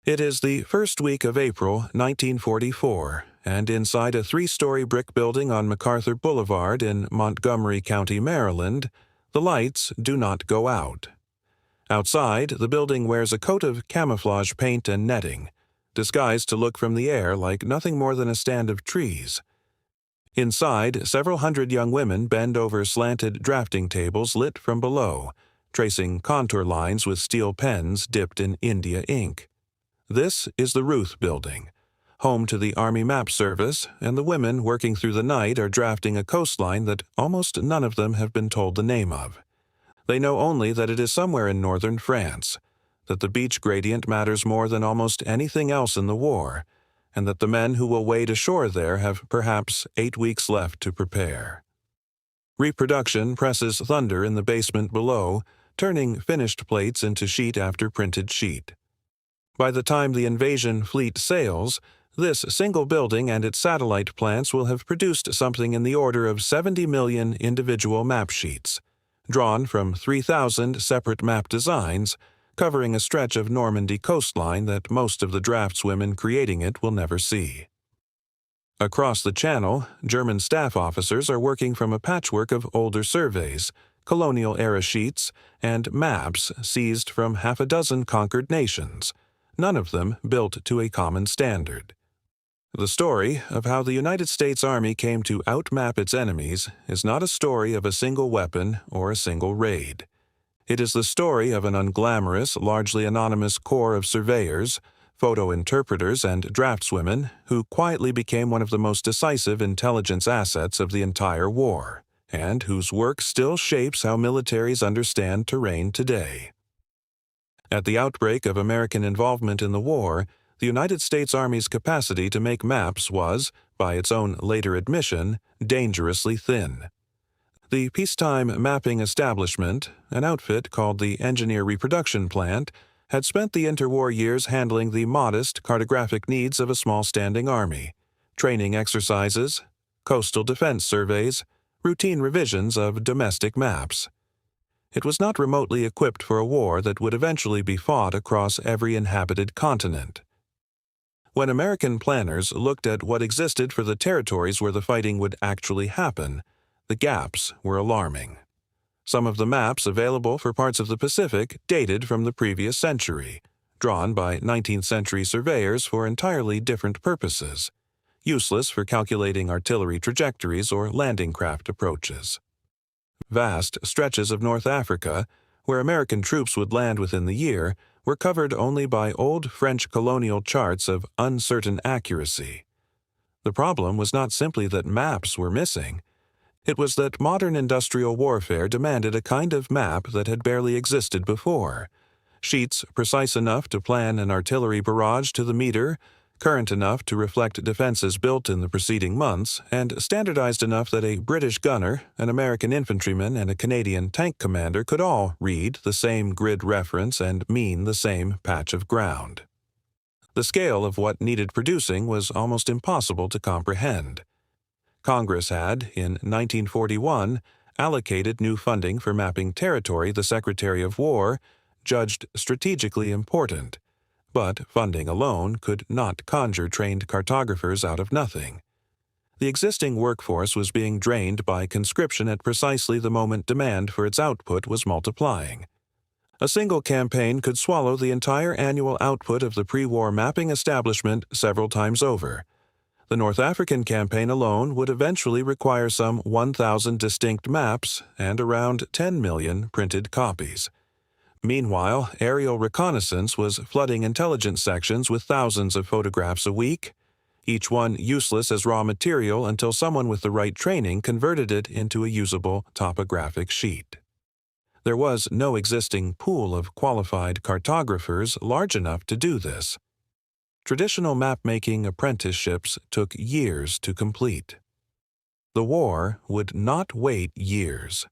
It is the first week of April, 1944, and inside a three-story brick building on MacArthur Boulevard in Montgomery County, Maryland, the lights do not go out. Outside, the building wears a coat of camouflage paint and netting, disguised to look from the air like nothing more than a stand of trees. Inside, several hundred young women bend over slanted drafting tables lit from below, tracing contour lines with steel pens dipped in India ink. This is the Ruth Building, home to the Army Map Service, and the women working through the night are drafting a coastline that almost none of them have been told the name of. They know only that it is somewhere in northern France, that the beach gradient matters more than almost anything else in the war, and that the men who will wade ashore there have perhaps 8 weeks left to prepare. Reproduction presses thunder in the basement below, turning finished plates into sheet after printed sheet. By the time the invasion fleet sails, this single building and its satellite plants will have produced something in the order of 70 million individual map sheets, drawn from 3,000 separate map designs, covering a stretch of Normandy coastline that most of the draftswomen creating it will never see. Across the channel, German staff officers are working from a patchwork of older surveys, colonial-era sheets, and maps seized from half a dozen conquered nations, none of them built to a common standard. The story of how the United States Army came to outmap its enemies is not a story of a single weapon or a single raid. It is the story of an unglamorous, largely anonymous corps of surveyors, photo interpreters, and draftswomen who quietly became one of the most decisive intelligence assets of the entire war, and whose work still shapes how militaries understand terrain today. At the outbreak of American involvement in the war, the United States Army's capacity to make maps was, by its own later admission, dangerously thin. The peacetime mapping establishment, an outfit called the Engineer Reproduction Plant, had spent the interwar years handling the modest cartographic needs of a small standing army, training exercises, coastal defense surveys, routine revisions of domestic maps. It was not remotely equipped for a war that would eventually be fought across every inhabited continent. When American planners looked at what existed for the territories where the fighting would actually happen, the gaps were alarming. Some of the maps available for parts of the Pacific dated from the previous century, drawn by 19th-century surveyors for entirely different purposes, useless for calculating artillery trajectories or landing craft approaches. Vast stretches of North Africa, where American troops would land within the year, were covered only by old French colonial charts of uncertain accuracy. The problem was not simply that maps were missing. It was that modern industrial warfare demanded a kind of map that had barely existed before. Sheets precise enough to plan an artillery barrage to the meter, current enough to reflect defenses built in the preceding months, and standardized enough that a British gunner, an American infantryman, and a Canadian tank commander could all read the same grid reference and mean the same patch of ground. The scale of what needed producing was almost impossible to comprehend. Congress had, in 1941, allocated new funding for mapping territory the Secretary of War judged strategically important, but funding alone could not conjure trained cartographers out of nothing. The existing workforce was being drained by conscription at precisely the moment demand for its output was multiplying. A single campaign could swallow the entire annual output of the pre-war mapping establishment several times over. The North African campaign alone would eventually require some 1,000 distinct maps and around 10 million printed copies. Meanwhile, aerial reconnaissance was flooding intelligence sections with thousands of photographs a week, each one useless as raw material until someone with the right training converted it into a usable topographic sheet. There was no existing pool of qualified cartographers large enough to do this. Traditional map-making apprenticeships took years to complete. The war would not wait years.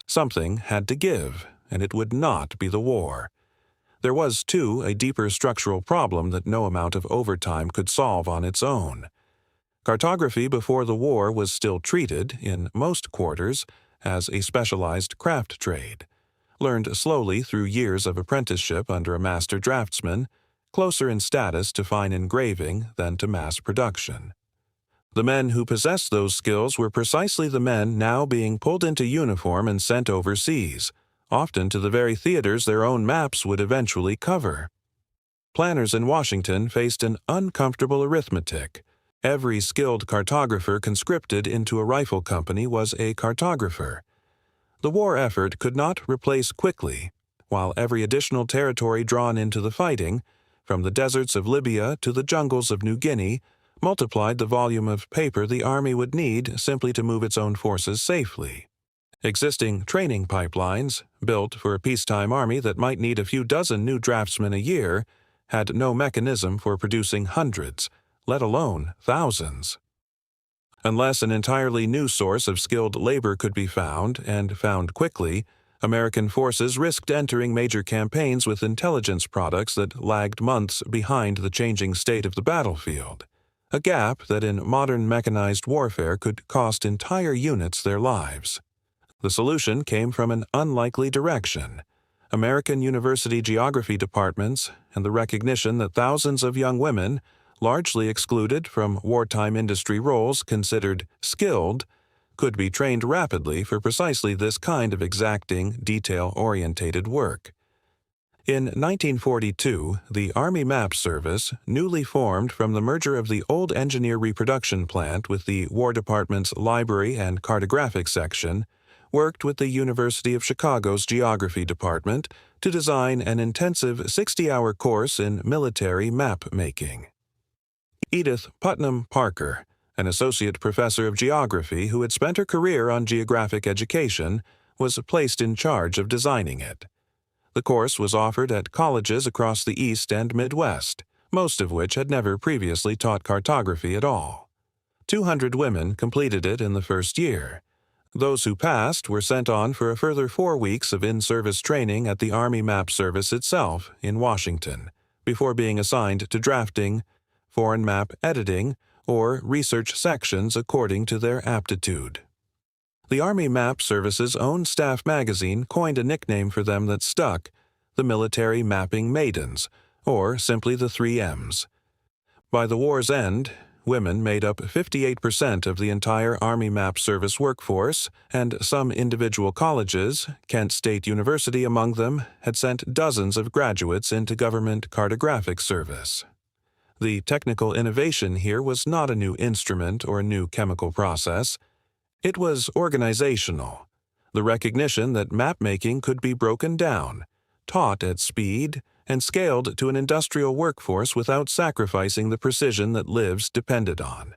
Something had to give, and it would not be the war. There was, too, a deeper structural problem that no amount of overtime could solve on its own. Cartography before the war was still treated, in most quarters, as a specialized craft trade, learned slowly through years of apprenticeship under a master draftsman, closer in status to fine engraving than to mass production. The men who possessed those skills were precisely the men now being pulled into uniform and sent overseas, often to the very theaters their own maps would eventually cover. Planners in Washington faced an uncomfortable arithmetic. Every skilled cartographer conscripted into a rifle company was a cartographer. The war effort could not replace quickly, while every additional territory drawn into the fighting, from the deserts of Libya to the jungles of New Guinea, multiplied the volume of paper the Army would need simply to move its own forces safely. Existing training pipelines, built for a peacetime army that might need a few dozen new draftsmen a year, had no mechanism for producing hundreds, let alone thousands. Unless an entirely new source of skilled labor could be found, and found quickly, American forces risked entering major campaigns with intelligence products that lagged months behind the changing state of the battlefield, a gap that in modern mechanized warfare could cost entire units their lives. The solution came from an unlikely direction: American university geography departments and the recognition that thousands of young women, largely excluded from wartime industry roles considered skilled, could be trained rapidly for precisely this kind of exacting, detail-orientated work. In 1942, the Army Map Service, newly formed from the merger of the old engineer reproduction plant with the War Department's Library and Cartographic section, worked with the University of Chicago's Geography Department to design an intensive 60-hour course in military map-making. Edith Putnam Parker, an associate professor of geography who had spent her career on geographic education, was placed in charge of designing it. The course was offered at colleges across the East and Midwest, most of which had never previously taught cartography at all. 200 women completed it in the first year. Those who passed were sent on for a further 4 weeks of in-service training at the Army Map Service itself in Washington, before being assigned to drafting, foreign map editing, or research sections according to their aptitude. The Army Map Service's own staff magazine coined a nickname for them that stuck: the Military Mapping Maidens, or simply the 3 M's. By the war's end, women made up 58% of the entire Army Map Service workforce, and some individual colleges, Kent State University among them, had sent dozens of graduates into government cartographic service. The technical innovation here was not a new instrument or a new chemical process. It was organizational, the recognition that map-making could be broken down, taught at speed, and scaled to an industrial workforce without sacrificing the precision that lives depended on.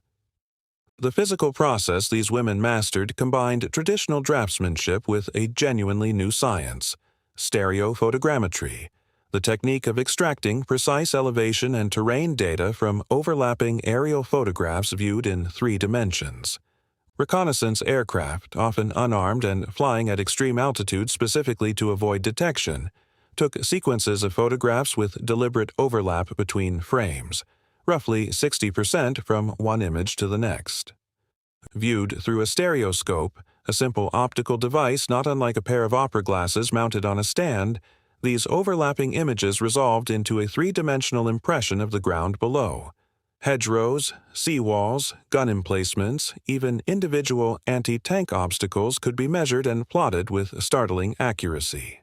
The physical process these women mastered combined traditional draftsmanship with a genuinely new science: stereophotogrammetry, the technique of extracting precise elevation and terrain data from overlapping aerial photographs viewed in 3 dimensions. Reconnaissance aircraft, often unarmed and flying at extreme altitudes specifically to avoid detection, took sequences of photographs with deliberate overlap between frames, roughly 60% from one image to the next. Viewed through a stereoscope, a simple optical device not unlike a pair of opera glasses mounted on a stand, these overlapping images resolved into a 3-dimensional impression of the ground below. Hedgerows, seawalls, gun emplacements, even individual anti-tank obstacles could be measured and plotted with startling accuracy.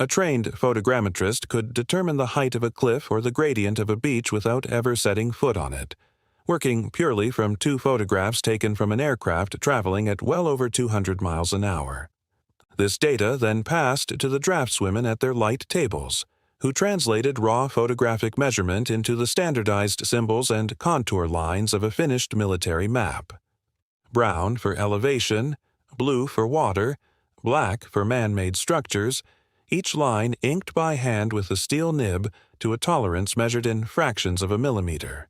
A trained photogrammetrist could determine the height of a cliff or the gradient of a beach without ever setting foot on it, working purely from 2 photographs taken from an aircraft traveling at well over 200 miles an hour. This data then passed to the draftswomen at their light tables, who translated raw photographic measurement into the standardized symbols and contour lines of a finished military map. Brown for elevation, blue for water, black for man-made structures, each line inked by hand with a steel nib to a tolerance measured in fractions of a millimeter.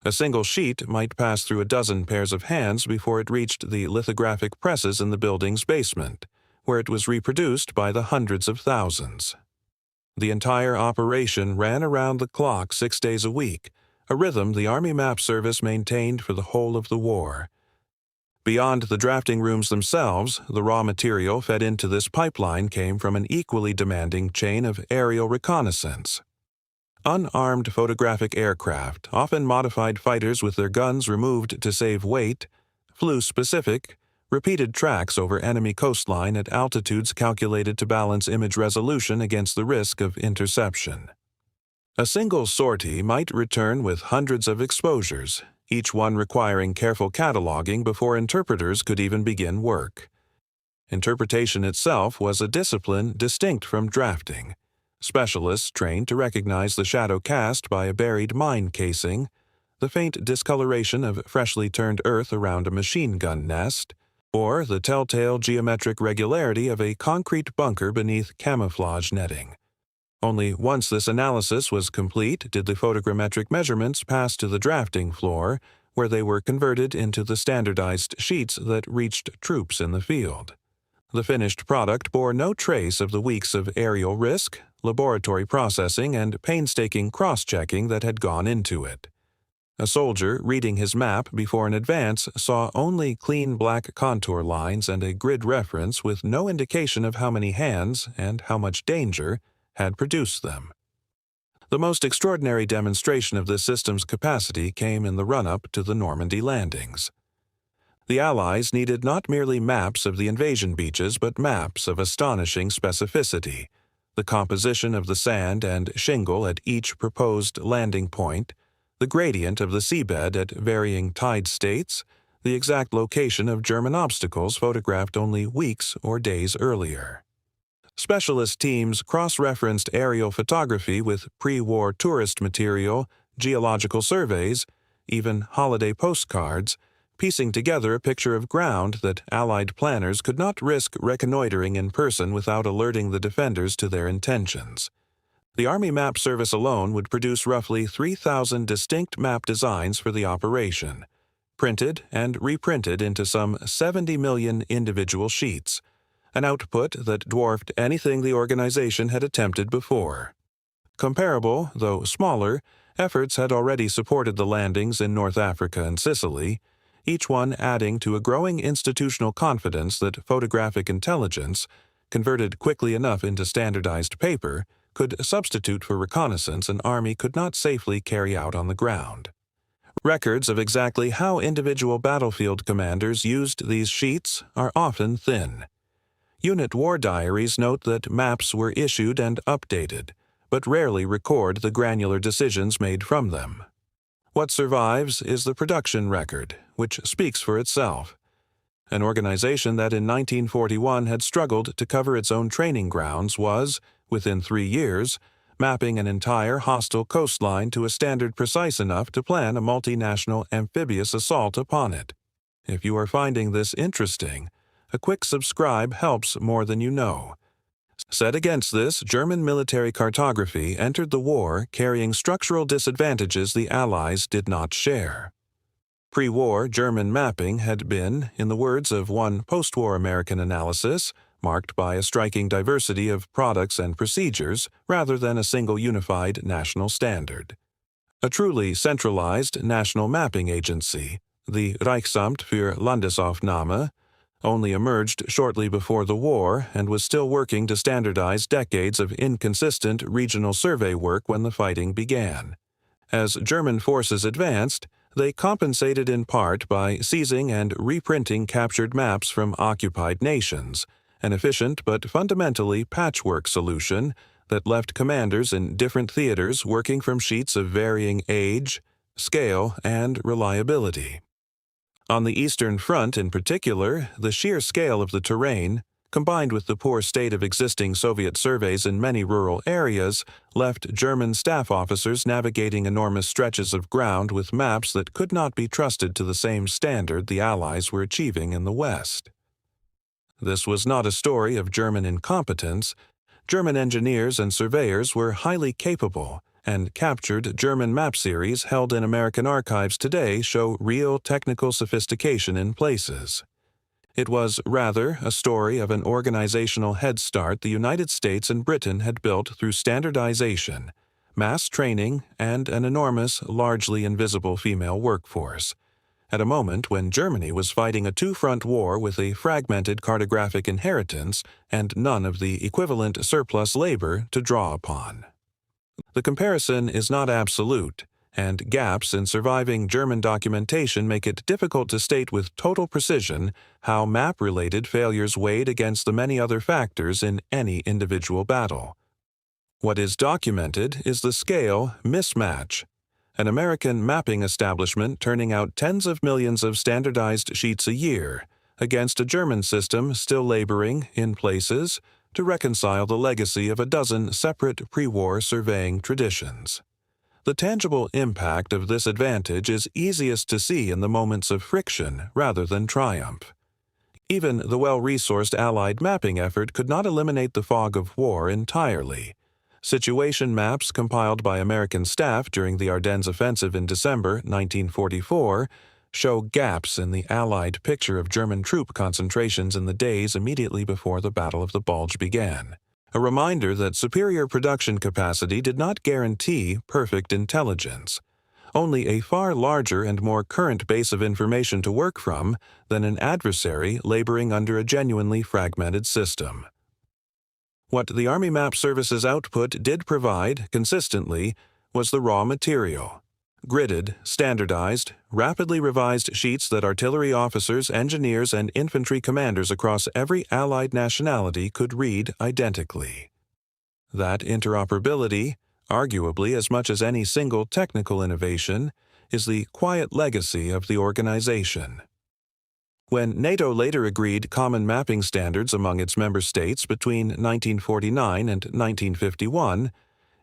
A single sheet might pass through a dozen pairs of hands before it reached the lithographic presses in the building's basement, where it was reproduced by the hundreds of thousands. The entire operation ran around the clock 6 days a week, a rhythm the Army Map Service maintained for the whole of the war. Beyond the drafting rooms themselves, the raw material fed into this pipeline came from an equally demanding chain of aerial reconnaissance. Unarmed photographic aircraft, often modified fighters with their guns removed to save weight, flew specific, repeated tracks over enemy coastline at altitudes calculated to balance image resolution against the risk of interception. A single sortie might return with hundreds of exposures, each one requiring careful cataloging before interpreters could even begin work. Interpretation itself was a discipline distinct from drafting. Specialists trained to recognize the shadow cast by a buried mine casing, the faint discoloration of freshly turned earth around a machine gun nest, or the telltale geometric regularity of a concrete bunker beneath camouflage netting. Only once this analysis was complete did the photogrammetric measurements pass to the drafting floor, where they were converted into the standardized sheets that reached troops in the field. The finished product bore no trace of the weeks of aerial risk, laboratory processing, and painstaking cross-checking that had gone into it. A soldier reading his map before an advance saw only clean black contour lines and a grid reference with no indication of how many hands and how much danger had produced them. The most extraordinary demonstration of this system's capacity came in the run-up to the Normandy landings. The Allies needed not merely maps of the invasion beaches, but maps of astonishing specificity, the composition of the sand and shingle at each proposed landing point, the gradient of the seabed at varying tide states, the exact location of German obstacles photographed only weeks or days earlier. Specialist teams cross-referenced aerial photography with pre-war tourist material, geological surveys, even holiday postcards, piecing together a picture of ground that Allied planners could not risk reconnoitering in person without alerting the defenders to their intentions. The Army Map Service alone would produce roughly 3,000 distinct map designs for the operation, printed and reprinted into some 70 million individual sheets, an output that dwarfed anything the organization had attempted before. Comparable, though smaller, efforts had already supported the landings in North Africa and Sicily, each one adding to a growing institutional confidence that photographic intelligence, converted quickly enough into standardized paper, could substitute for reconnaissance an army could not safely carry out on the ground. Records of exactly how individual battlefield commanders used these sheets are often thin. Unit war diaries note that maps were issued and updated, but rarely record the granular decisions made from them. What survives is the production record, which speaks for itself. An organization that in 1941 had struggled to cover its own training grounds was, within 3 years, mapping an entire hostile coastline to a standard precise enough to plan a multinational amphibious assault upon it. If you are finding this interesting, a quick subscribe helps more than you know. Set against this, German military cartography entered the war carrying structural disadvantages the Allies did not share. Pre-war German mapping had been, in the words of one post-war American analysis, marked by a striking diversity of products and procedures rather than a single unified national standard. A truly centralized national mapping agency, the Reichsamt für Landesaufnahme, only emerged shortly before the war and was still working to standardize decades of inconsistent regional survey work when the fighting began. As German forces advanced, they compensated in part by seizing and reprinting captured maps from occupied nations, an efficient but fundamentally patchwork solution that left commanders in different theaters working from sheets of varying age, scale, and reliability. On the Eastern Front in particular, the sheer scale of the terrain, combined with the poor state of existing Soviet surveys in many rural areas, left German staff officers navigating enormous stretches of ground with maps that could not be trusted to the same standard the Allies were achieving in the West. This was not a story of German incompetence. German engineers and surveyors were highly capable, and captured German map series held in American archives today show real technical sophistication in places. It was rather a story of an organizational head start the United States and Britain had built through standardization, mass training, and an enormous, largely invisible female workforce, at a moment when Germany was fighting a two-front war with a fragmented cartographic inheritance and none of the equivalent surplus labor to draw upon. The comparison is not absolute, and gaps in surviving German documentation make it difficult to state with total precision how map-related failures weighed against the many other factors in any individual battle. What is documented is the scale mismatch, an American mapping establishment turning out tens of millions of standardized sheets a year, against a German system still laboring, in places, to reconcile the legacy of a dozen separate pre-war surveying traditions. The tangible impact of this advantage is easiest to see in the moments of friction rather than triumph. Even the well-resourced Allied mapping effort could not eliminate the fog of war entirely. Situation maps compiled by American staff during the Ardennes Offensive in December 1944 show gaps in the Allied picture of German troop concentrations in the days immediately before the Battle of the Bulge began. A reminder that superior production capacity did not guarantee perfect intelligence, only a far larger and more current base of information to work from than an adversary laboring under a genuinely fragmented system. What the Army Map Service's output did provide, consistently, was the raw material. Gridded, standardized, rapidly revised sheets that artillery officers, engineers, and infantry commanders across every Allied nationality could read identically. That interoperability, arguably as much as any single technical innovation, is the quiet legacy of the organization. When NATO later agreed common mapping standards among its member states between 1949 and 1951,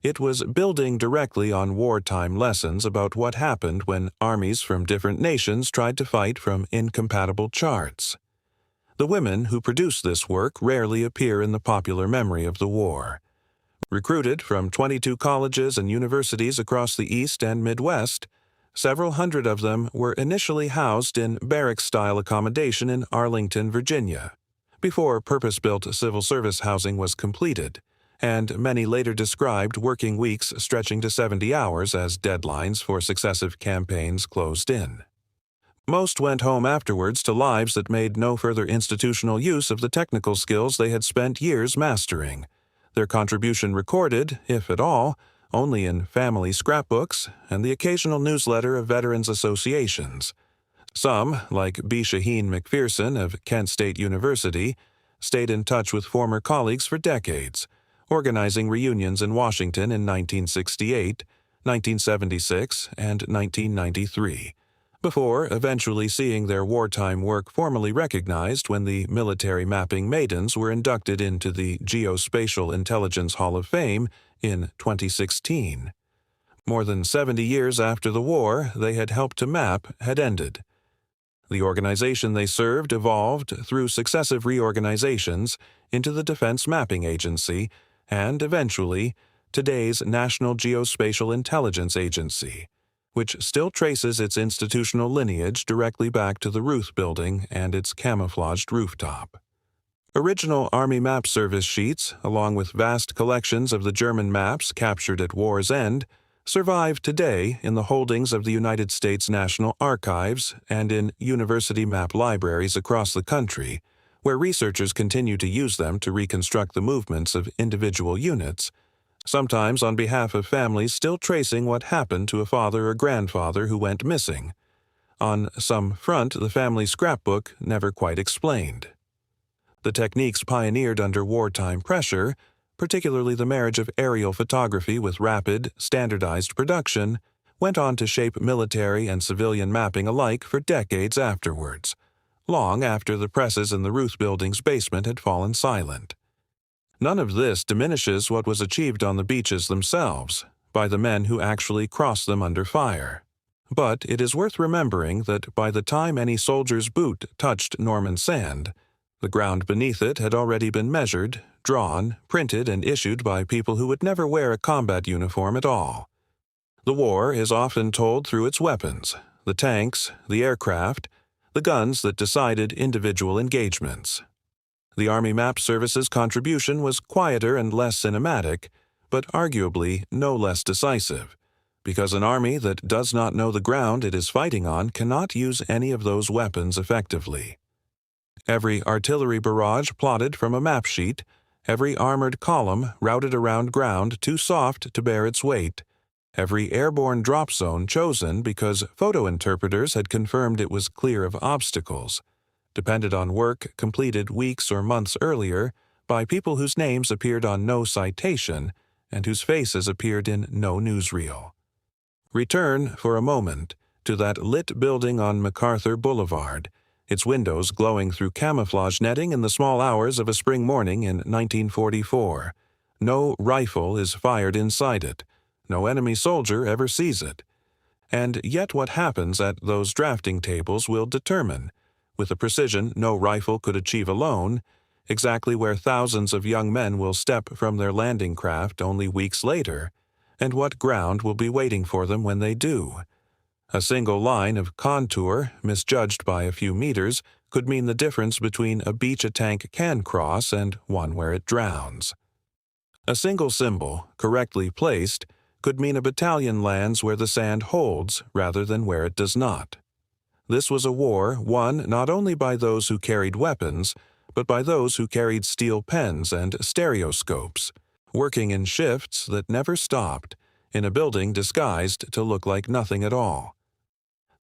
it was building directly on wartime lessons about what happened when armies from different nations tried to fight from incompatible charts. The women who produced this work rarely appear in the popular memory of the war. Recruited from 22 colleges and universities across the East and Midwest, several hundred of them were initially housed in barracks-style accommodation in Arlington, Virginia, before purpose-built civil service housing was completed, and many later described working weeks stretching to 70 hours as deadlines for successive campaigns closed in. Most went home afterwards to lives that made no further institutional use of the technical skills they had spent years mastering, their contribution recorded, if at all, only in family scrapbooks and the occasional newsletter of veterans associations. Some, like B. Shaheen McPherson of Kent State University, stayed in touch with former colleagues for decades, organizing reunions in Washington in 1968, 1976, and 1993, before eventually seeing their wartime work formally recognized when the military mapping maidens were inducted into the Geospatial Intelligence Hall of Fame in 2016. More than 70 years after the war they had helped to map had ended. The organization they served evolved through successive reorganizations into the Defense Mapping Agency and, eventually, today's National Geospatial Intelligence Agency, which still traces its institutional lineage directly back to the Ruth Building and its camouflaged rooftop. Original Army Map Service sheets, along with vast collections of the German maps captured at war's end, survive today in the holdings of the United States National Archives and in university map libraries across the country, where researchers continue to use them to reconstruct the movements of individual units, sometimes on behalf of families still tracing what happened to a father or grandfather who went missing. On some front, the family scrapbook never quite explained. The techniques pioneered under wartime pressure, particularly the marriage of aerial photography with rapid, standardized production, went on to shape military and civilian mapping alike for decades afterwards, long after the presses in the Ruth Building's basement had fallen silent. None of this diminishes what was achieved on the beaches themselves, by the men who actually crossed them under fire. But it is worth remembering that by the time any soldier's boot touched Norman sand, the ground beneath it had already been measured, drawn, printed, and issued by people who would never wear a combat uniform at all. The war is often told through its weapons, the tanks, the aircraft, the guns that decided individual engagements. The Army Map Service's contribution was quieter and less cinematic, but arguably no less decisive, because an army that does not know the ground it is fighting on cannot use any of those weapons effectively. Every artillery barrage plotted from a map sheet, every armored column routed around ground too soft to bear its weight, every airborne drop zone chosen because photo interpreters had confirmed it was clear of obstacles, depended on work completed weeks or months earlier by people whose names appeared on no citation and whose faces appeared in no newsreel. Return, for a moment, to that lit building on MacArthur Boulevard, its windows glowing through camouflage netting in the small hours of a spring morning in 1944. No rifle is fired inside it. No enemy soldier ever sees it. And yet what happens at those drafting tables will determine, with a precision no rifle could achieve alone, exactly where thousands of young men will step from their landing craft only weeks later, and what ground will be waiting for them when they do. A single line of contour, misjudged by a few meters, could mean the difference between a beach a tank can cross and one where it drowns. A single symbol, correctly placed, could mean a battalion lands where the sand holds rather than where it does not. This was a war won not only by those who carried weapons, but by those who carried steel pens and stereoscopes, working in shifts that never stopped, in a building disguised to look like nothing at all.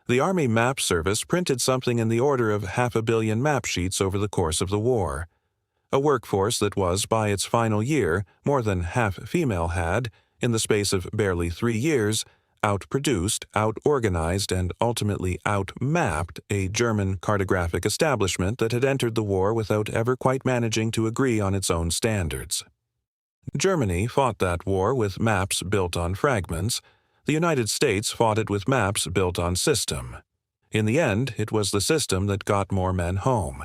The Army Map Service printed something in the order of 500 million map sheets over the course of the war. A workforce that was, by its final year, more than half female had, in the space of barely 3 years, outproduced, out-organized, and ultimately out-mapped a German cartographic establishment that had entered the war without ever quite managing to agree on its own standards. Germany fought that war with maps built on fragments. The United States fought it with maps built on system. In the end, it was the system that got more men home.